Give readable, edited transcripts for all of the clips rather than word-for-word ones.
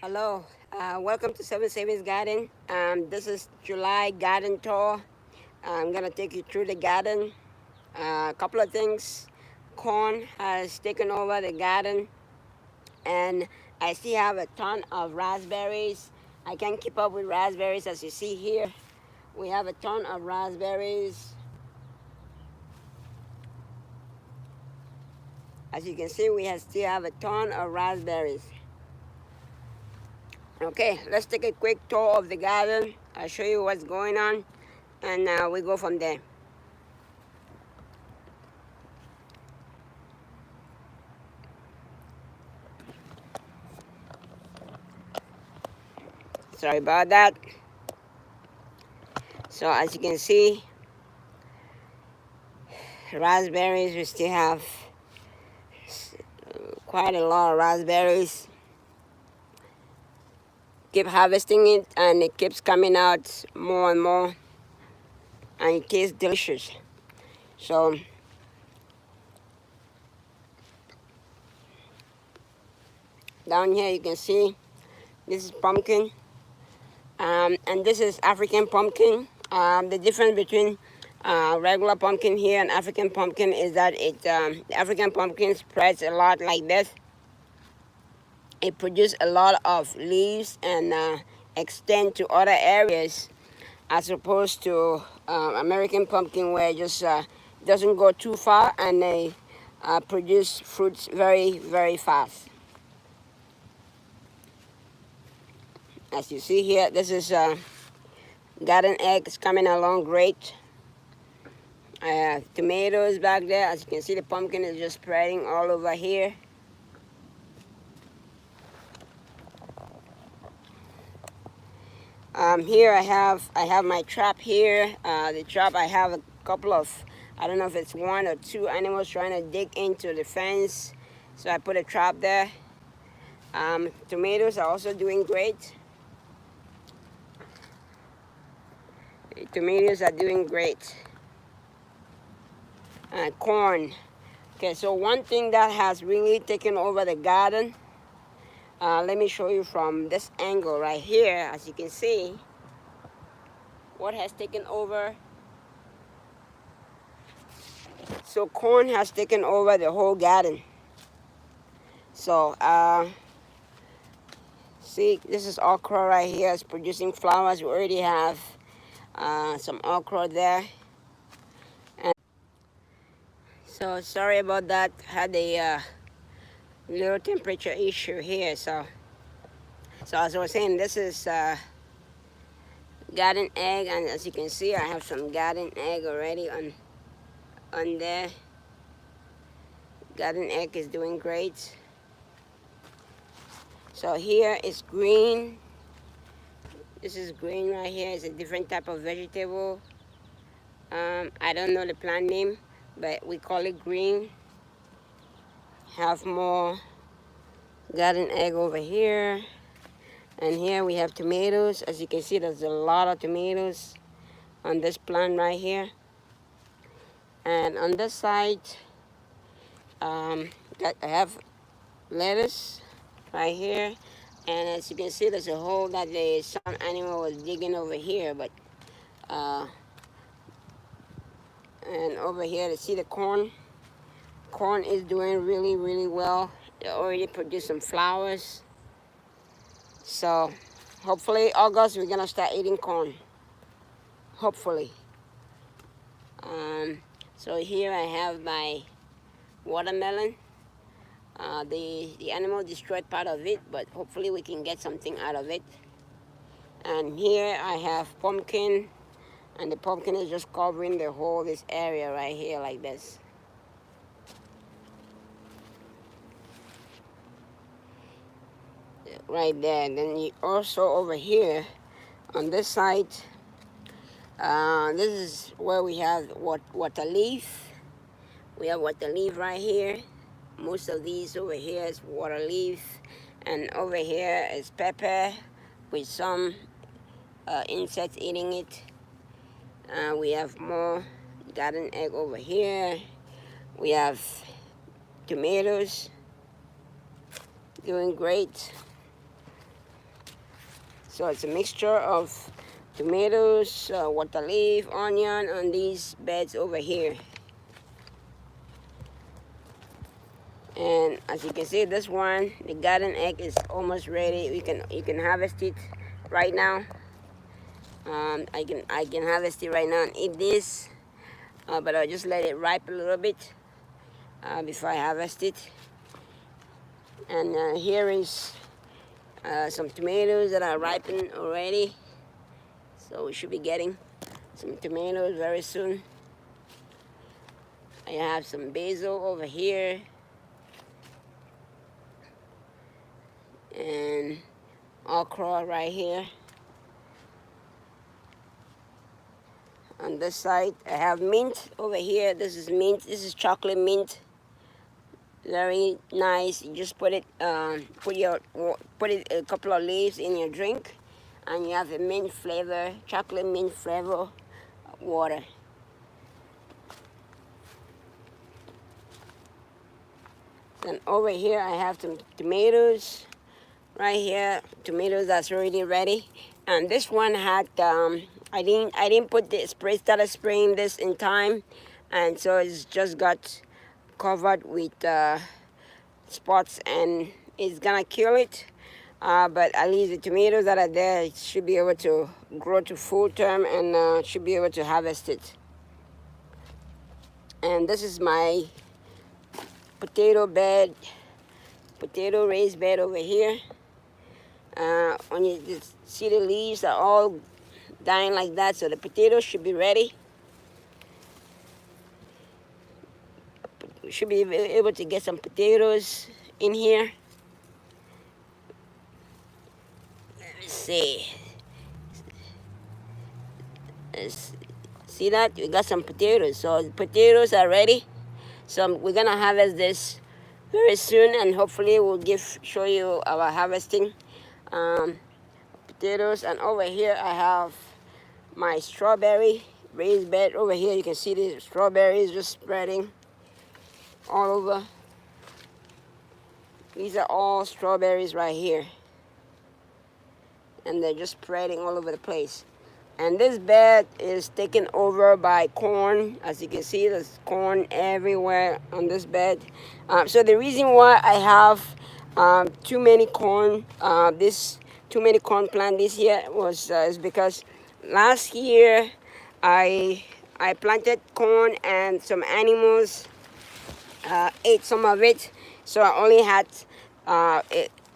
Hello, welcome to Seven Savings Garden. This is July garden tour. I'm gonna take you through the garden. A couple of things. Corn has taken over the garden, and I still have a ton of raspberries. I can't keep up with raspberries as you see here. We have a ton of raspberries. As you can see, still have a ton of raspberries. Okay, let's take a quick tour of the garden. I'll show you what's going on, and we go from there. Sorry about that. So as you can see, raspberries, we still have quite a lot of raspberries. Keep harvesting it and it keeps coming out more and more, and it tastes delicious. So down here you can see this is pumpkin, and this is African pumpkin. The difference between regular pumpkin here and African pumpkin is that the African pumpkin spreads a lot like this. It produces a lot of leaves and extend to other areas, as opposed to American pumpkin, where it just doesn't go too far and they produce fruits very, very fast. As you see here, this is garden eggs coming along great. I have tomatoes back there. As you can see, the pumpkin is just spreading all over here. Here I have my trap here. The trap, I have a couple of, I don't know if it's one or two animals trying to dig into the fence, so I put a trap there. Tomatoes are also doing great. The tomatoes are doing great. Corn. Okay, so one thing that has really taken over the garden, let me show you from this angle right here. As you can see, what has taken over. So corn has taken over the whole garden. So see, this is okra right here. It's producing flowers. We already have some okra there. And so sorry about that. Had a little temperature issue here. So as I was saying, this is garden egg, and as you can see, I have some garden egg already on there. Garden egg is doing great. So here is green. This is green right here. It's a different type of vegetable. I don't know the plant name, but we call it green. Have more garden egg over here. And here we have tomatoes. As you can see, there's a lot of tomatoes on this plant right here. And on this side, I have lettuce right here. And as you can see, there's a hole that some animal was digging over here. But and over here, to see the corn. Corn is doing really, really well. They already produced some flowers. So hopefully August we're gonna start eating corn. Hopefully. So here I have my watermelon. The animal destroyed part of it, but hopefully we can get something out of it. And here I have pumpkin, and the pumpkin is just covering the whole this area right here like this. Right there. And then you also over here on this side, this is where we have waterleaf. We have waterleaf right here. Most of these over here is waterleaf, and over here is pepper with some insects eating it. We have more garden egg over here. We have tomatoes doing great. So it's a mixture of tomatoes, water leaf, onion on these beds over here. And as you can see, this one, the garden egg is almost ready. You can harvest it right now. I can harvest it right now and eat this, but I'll just let it ripe a little bit before I harvest it. And here is some tomatoes that are ripened already. So we should be getting some tomatoes very soon. I have some basil over here. And okra right here. On this side, I have mint over here. This is mint. This is chocolate mint. Very nice. You just put it, put it a couple of leaves in your drink, and you have a mint flavor, chocolate mint flavor water. Then over here, I have some tomatoes. Right here, tomatoes that's already ready. And this one had I didn't put the started spraying this in time, and so it's just got covered with spots, and it's gonna kill it. But at least the tomatoes that are there should be able to grow to full term and should be able to harvest it. And this is my potato bed, potato raised bed over here. When you just see the leaves are all dying like that, so the potatoes should be ready. We should be able to get some potatoes in here. Let me see. See that? We got some potatoes. So the potatoes are ready. So we're gonna harvest this very soon, and hopefully we'll show you our harvesting potatoes. And over here I have my strawberry raised bed. Over here you can see the strawberries just spreading all over. These are all strawberries right here, and they're just spreading all over the place. And this bed is taken over by corn. As you can see, there's corn everywhere on this bed. So the reason why I have too many corn plant this year is because last year I planted corn and some animals ate some of it. So I only had a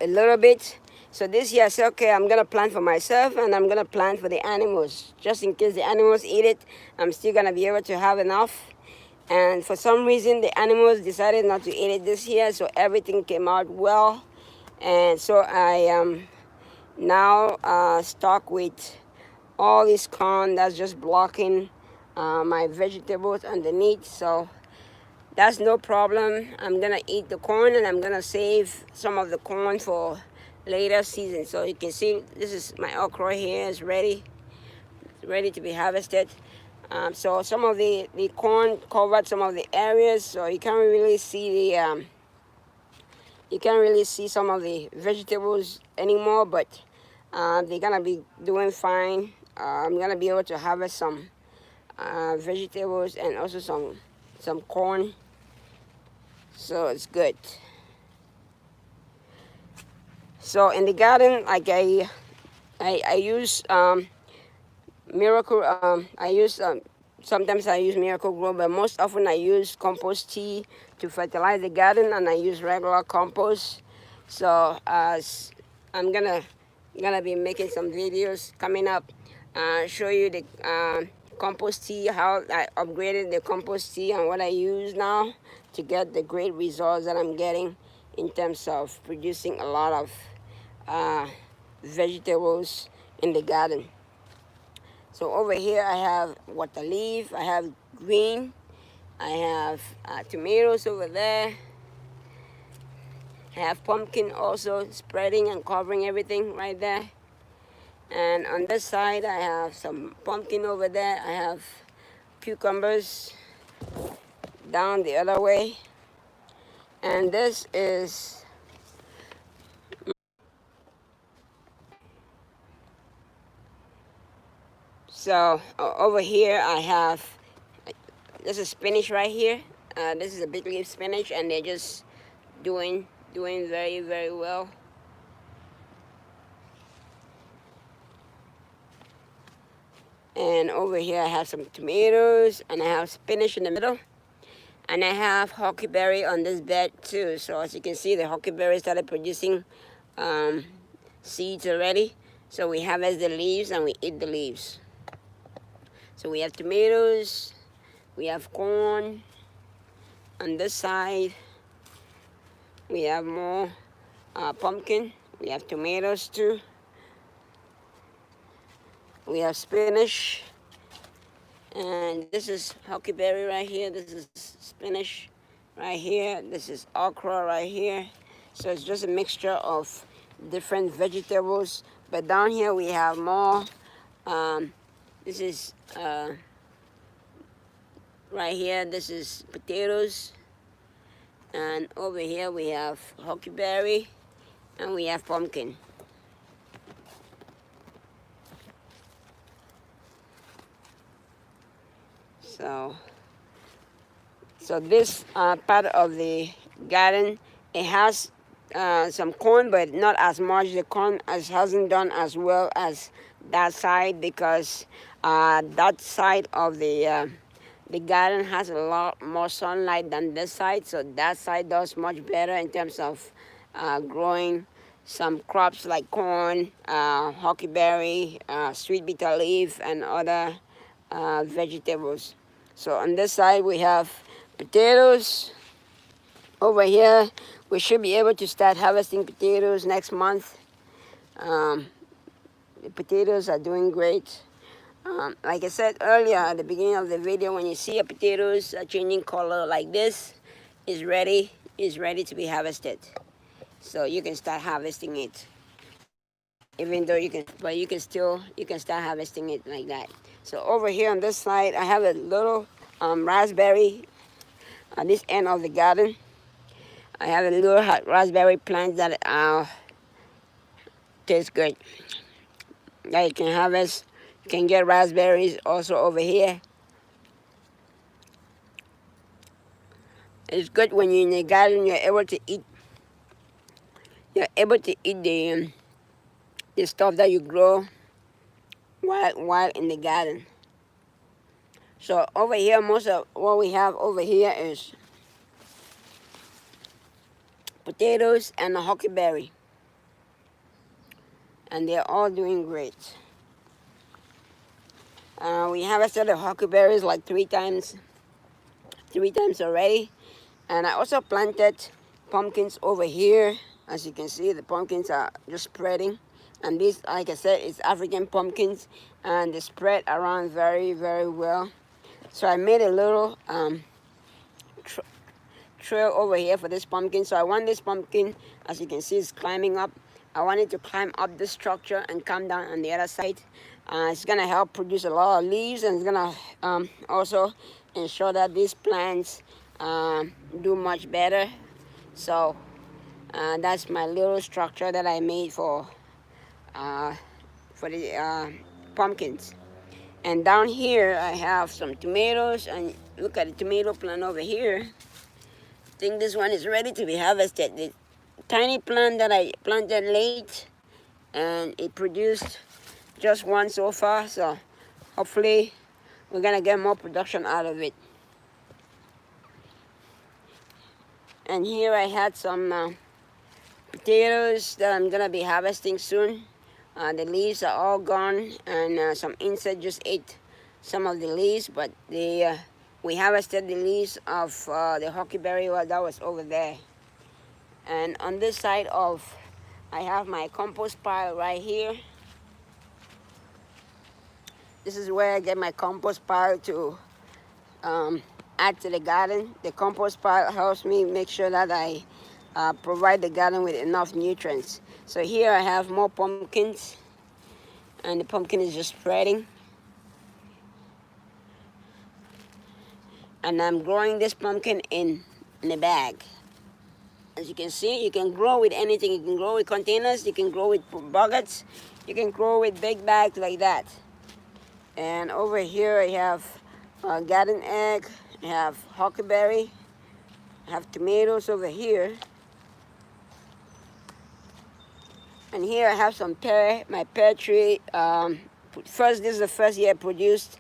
little bit. So this year I said, okay, I'm gonna plant for myself and I'm gonna plant for the animals. Just in case the animals eat it, I'm still gonna be able to have enough. And for some reason, the animals decided not to eat it this year, so everything came out well. And so I am now stuck with all this corn that's just blocking my vegetables underneath. So that's no problem. I'm gonna eat the corn, and I'm gonna save some of the corn for later season. So you can see this is my okra here. It's ready to be harvested. So some of the corn covered some of the areas, so you can't really see some of the vegetables anymore, but they're gonna be doing fine. I'm gonna be able to harvest some vegetables and also some corn, so it's good. So in the garden, like I use Miracle. Sometimes I use Miracle Grow, but most often I use compost tea to fertilize the garden, and I use regular compost. So I'm gonna be making some videos coming up, show you the compost tea, how I upgraded the compost tea and what I use now to get the great results that I'm getting in terms of producing a lot of vegetables in the garden. So over here I have water leaf, I have green, I have tomatoes over there. I have pumpkin also spreading and covering everything right there. And on this side I have some pumpkin over there. I have cucumbers down the other way. And this is So over here I have, this is spinach right here. This is a big leaf spinach, and they're just doing very, very well. And over here I have some tomatoes, and I have spinach in the middle. And I have huckleberry on this bed too. So as you can see, the huckleberry started producing seeds already. So we harvest the leaves and we eat the leaves. So we have tomatoes, we have corn. On this side, we have more pumpkin. We have tomatoes too. We have spinach. And this is huckleberry right here. This is spinach right here. This is okra right here. So it's just a mixture of different vegetables. But down here we have more. This is right here. This is potatoes. And over here we have huckleberry, and we have pumpkin. So this part of the garden, it has some corn, but not as much. The corn hasn't done as well as that side, because that side of the garden has a lot more sunlight than this side. So that side does much better in terms of growing some crops like corn, huckleberry, sweet bitter leaf, and other vegetables. So on this side we have potatoes. Over here we should be able to start harvesting potatoes next month. The potatoes are doing great. Like I said earlier at the beginning of the video, when you see a potatoes changing color like this, is ready to be harvested. So you can start harvesting it. Even though you can start harvesting it like that. So over here on this side, I have a little raspberry on this end of the garden. I have a little raspberry plant that tastes good. That you can harvest. You can get raspberries also over here. It's good when you're in the garden. You're able to eat. You're able to eat the stuff that you grow while in the garden. So over here, most of what we have over here is potatoes and a huckleberry. And they're all doing great. We harvested the huckleberries like three times already. And I also planted pumpkins over here. As you can see, the pumpkins are just spreading. And these, like I said, is African pumpkins, and they spread around very, very well. So I made a little trail over here for this pumpkin. So I want this pumpkin, as you can see, is climbing up. I want it to climb up this structure and come down on the other side. It's gonna help produce a lot of leaves, and it's gonna also ensure that these plants do much better. So that's my little structure that I made for the pumpkins. And down here I have some tomatoes, and look at the tomato plant over here. I think this one is ready to be harvested. The tiny plant that I planted late, and it produced just one so far, so hopefully we're gonna get more production out of it. And here I had some potatoes that I'm gonna be harvesting soon. The leaves are all gone, and some insect just ate some of the leaves, but we harvested the leaves of the huckleberry that was over there. And on this side I have my compost pile right here. This is where I get my compost pile to add to the garden. The compost pile helps me make sure that I provide the garden with enough nutrients. So here I have more pumpkins, and the pumpkin is just spreading. And I'm growing this pumpkin in a bag. As you can see, you can grow with anything. You can grow with containers, you can grow with buckets, you can grow with big bags like that. And over here I have garden egg, I have huckleberry, I have tomatoes over here. And here I have some pear, my pear tree. This is the first year I produced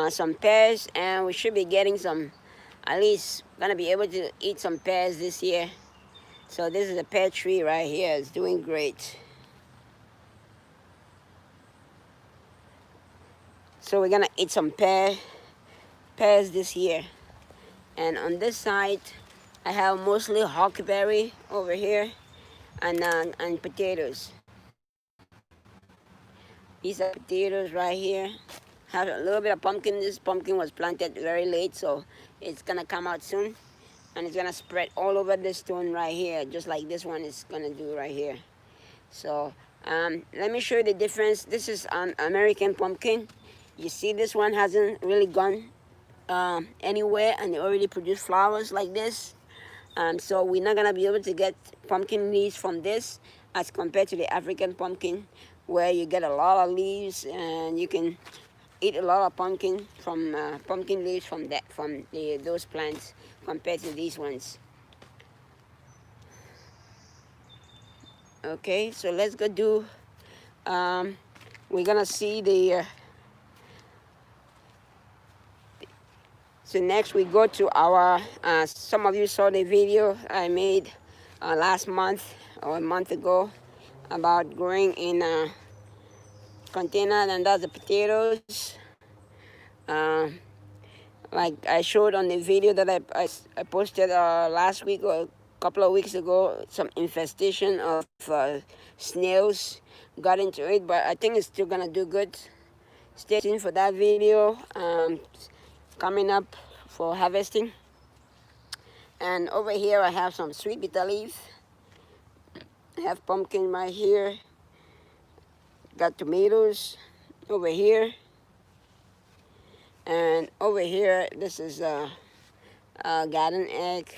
some pears, and we should be getting some, at least gonna be able to eat some pears this year. So this is a pear tree right here, it's doing great. So we're gonna eat some pears this year. And on this side, I have mostly huckleberry over here and potatoes. These are potatoes right here. Have a little bit of pumpkin. This pumpkin was planted very late, so it's gonna come out soon. And it's gonna spread all over this stone right here, just like this one is gonna do right here. So let me show you the difference. This is American pumpkin. You see this one hasn't really gone anywhere, and it already produced flowers like this. So we're not gonna be able to get pumpkin leaves from this as compared to the African pumpkin, where you get a lot of leaves and you can eat a lot of pumpkin leaves from those plants compared to these ones. Okay, so let's go do. We're gonna see the. So next we go to our. Some of you saw the video I made last month or a month ago about growing in a container, and that's the potatoes. Like I showed on the video that I posted last week or a couple of weeks ago, some infestation of snails got into it, but I think it's still gonna do good. Stay tuned for that video coming up for harvesting. And over here I have some sweet bitter leaf. I have pumpkin right here. Got tomatoes over here. And over here, this is a garden egg.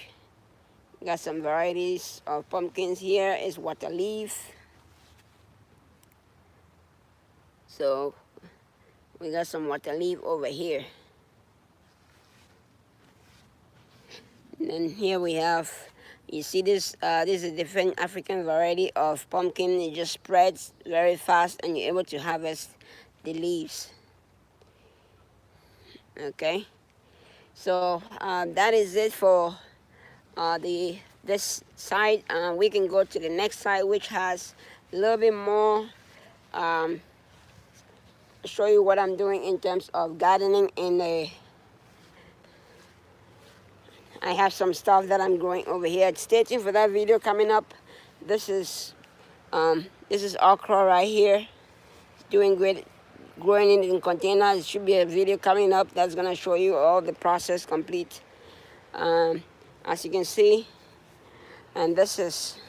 Got some varieties of pumpkins. Here is waterleaf. So we got some waterleaf over here. And then here we have, you see this, this is a different African variety of pumpkin. It just spreads very fast and you're able to harvest the leaves. Okay, so that is it for this side. We can go to the next side, which has a little bit more. Show you what I'm doing in terms of gardening in the. I have some stuff that I'm growing over here. Stay tuned for that video coming up. This is okra right here. It's doing great. Growing it in containers. It should be a video coming up that's gonna show you all the process complete. As you can see, and this is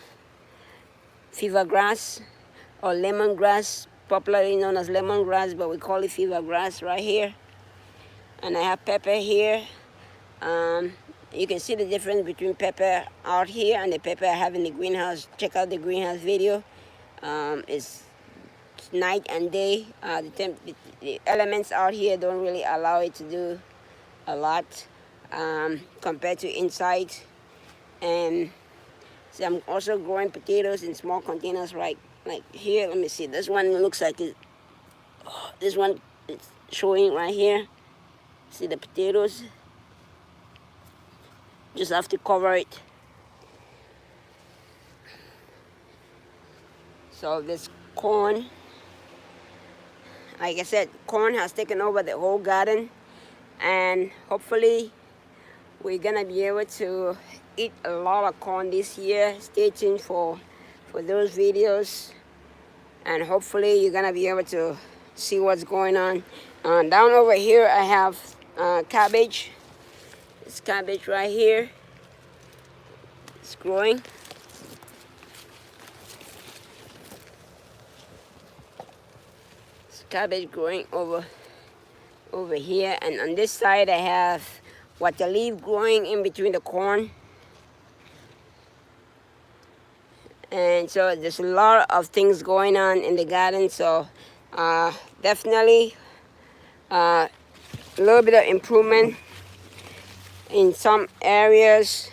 fever grass or lemongrass, popularly known as lemongrass, but we call it fever grass right here. And I have pepper here. You can see the difference between pepper out here and the pepper I have in the greenhouse. Check out the greenhouse video. It's night and day. The elements out here don't really allow it to do a lot compared to inside. And so I'm also growing potatoes in small containers like here. Let me see. This one looks like it. Oh, this one is showing right here. See the potatoes? Just have to cover it. So this corn. Like I said, corn has taken over the whole garden, and hopefully we're gonna be able to eat a lot of corn this year. Stay tuned for those videos, and hopefully you're gonna be able to see what's going on. Down over here I have cabbage. It's cabbage right here. It's growing. Cabbage growing over here, and on this side I have waterleaf growing in between the corn. And so there's a lot of things going on in the garden, so definitely A little bit of improvement in some areas,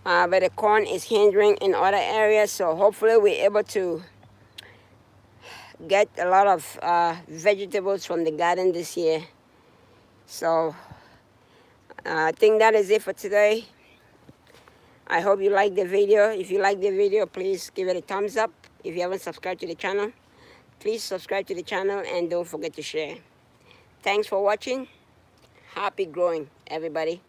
but the corn is hindering in other areas. So hopefully we're able to get a lot of vegetables from the garden this year. So I think that is it for today. I hope you like the video. If you like the video, please give it a thumbs up. If you haven't subscribed to the channel, please subscribe to the channel and don't forget to share. Thanks for watching. Happy growing, everybody.